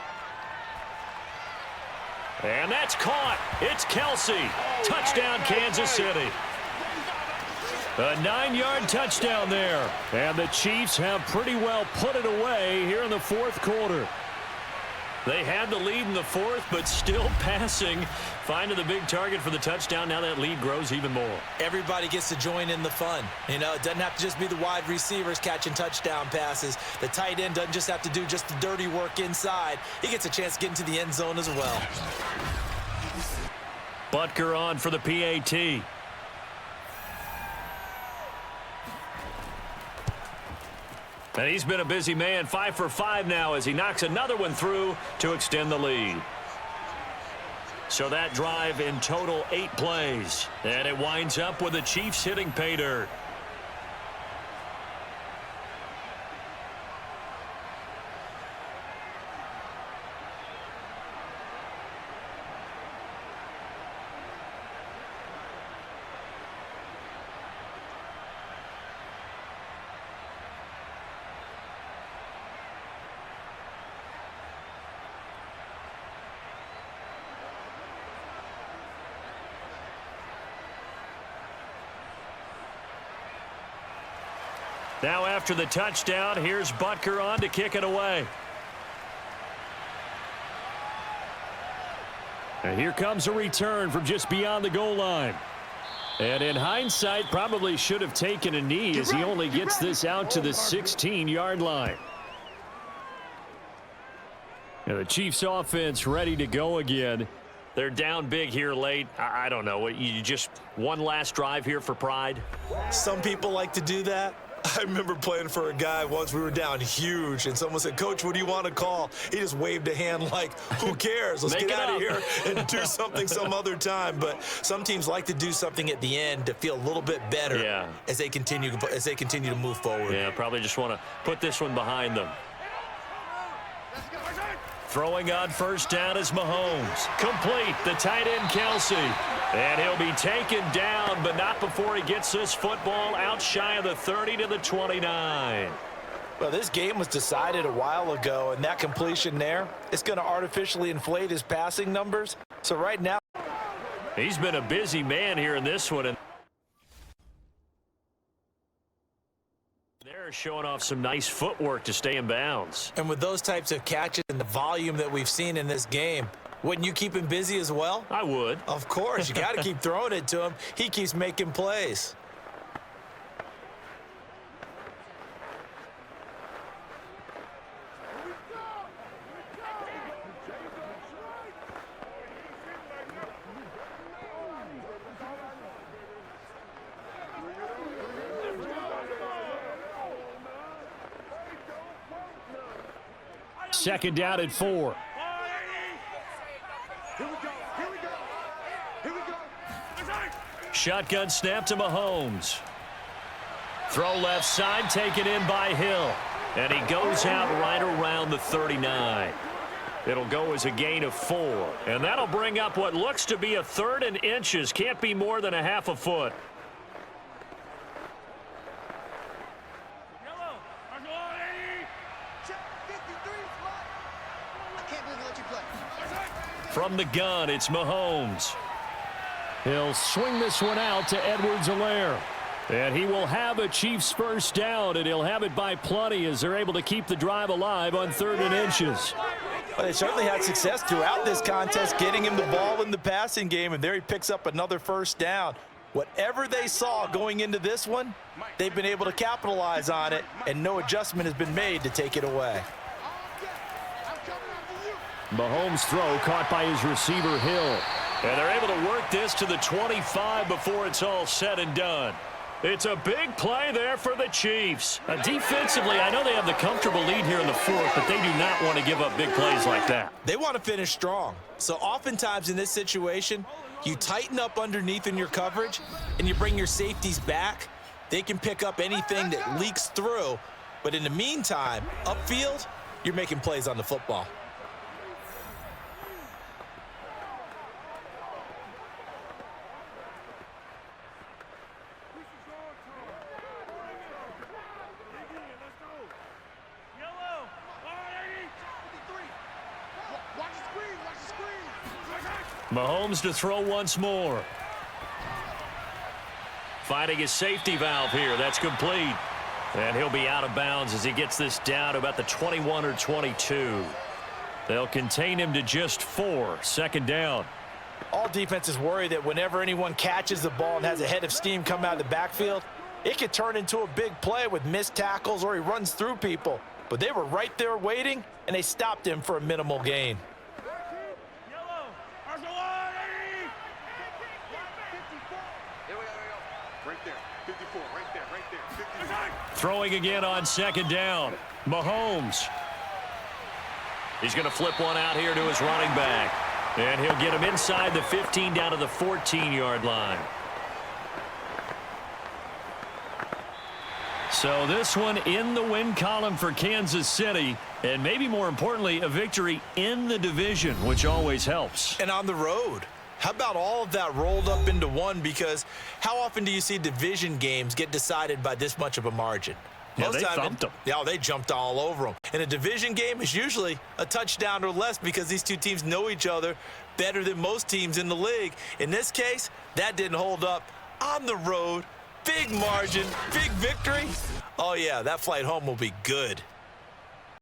And that's caught. It's Kelsey. Touchdown, Kansas City. A 9-yard touchdown there. And the Chiefs have pretty well put it away here in the 4th quarter. They had the lead in the 4th, but still passing. Finding the big target for the touchdown. Now that lead grows even more. Everybody gets to join in the fun. You know, it doesn't have to just be the wide receivers catching touchdown passes. The tight end doesn't just have to do just the dirty work inside. He gets a chance to get into the end zone as well. Butker on for the PAT. And he's been a busy man, 5 for 5 now as he knocks another one through to extend the lead. So that drive in total 8 plays. And it winds up with the Chiefs hitting pay dirt. Now after the touchdown, here's Butker on to kick it away. And here comes a return from just beyond the goal line. And in hindsight, probably should have taken a knee as he only gets this out to the 16-yard line. And the Chiefs offense ready to go again. They're down big here late. I don't know. You just one last drive here for pride? Some people like to do that. I remember playing for a guy once. We were down huge, and someone said, "Coach, what do you want to call?" He just waved a hand like, who cares? Let's get out of here and do something some other time. But some teams like to do something at the end to feel a little bit better as they continue to move forward. Yeah, probably just want to put this one behind them. Throwing on first down is Mahomes. Complete, the tight end Kelsey. And he'll be taken down, but not before he gets this football out shy of the 30 to the 29. Well, this game was decided a while ago, and that completion there, it's going to artificially inflate his passing numbers. So right now, he's been a busy man here in this one. And they're showing off some nice footwork to stay in bounds. And with those types of catches and the volume that we've seen in this game, wouldn't you keep him busy as well? I would. Of course. You got to keep throwing it to him. He keeps making plays. Second down at 4. Shotgun snap to Mahomes. Throw left side, taken in by Hill. And he goes out right around the 39. It'll go as a gain of 4. And that'll bring up what looks to be a 3rd and inches. Can't be more than a half a foot. From the gun, it's Mahomes. He'll swing this one out to Edwards-Helaire. And he will have a Chiefs first down, and he'll have it by plenty as they're able to keep the drive alive on 3rd and inches. Well, they certainly had success throughout this contest, getting him the ball in the passing game, and there he picks up another first down. Whatever they saw going into this one, they've been able to capitalize on it, and no adjustment has been made to take it away. Mahomes' throw caught by his receiver, Hill. And they're able to work this to the 25 before it's all said and done. It's a big play there for the Chiefs. Defensively, I know they have the comfortable lead here in the fourth, but they do not want to give up big plays like that. They want to finish strong. So oftentimes in this situation, you tighten up underneath in your coverage and you bring your safeties back. They can pick up anything that leaks through. But in the meantime, upfield, you're making plays on the football. Mahomes to throw once more. Finding his safety valve here. That's complete. And he'll be out of bounds as he gets this down to about the 21 or 22. They'll contain him to just 4. Second down. All defenses worry that whenever anyone catches the ball and has a head of steam come out of the backfield, it could turn into a big play with missed tackles or he runs through people. But they were right there waiting, and they stopped him for a minimal gain. Throwing again on second down. Mahomes. He's going to flip one out here to his running back. And he'll get him inside the 15 down to the 14-yard line. So this one in the win column for Kansas City. And maybe more importantly, a victory in the division, which always helps. And on the road. How about all of that rolled up into one? Because how often do you see division games get decided by this much of a margin? Yeah, they thumped them. Yeah, they jumped all over them. And a division game is usually a touchdown or less because these two teams know each other better than most teams in the league. In this case, that didn't hold up. On the road, big margin, big victory. Oh, yeah, that flight home will be good.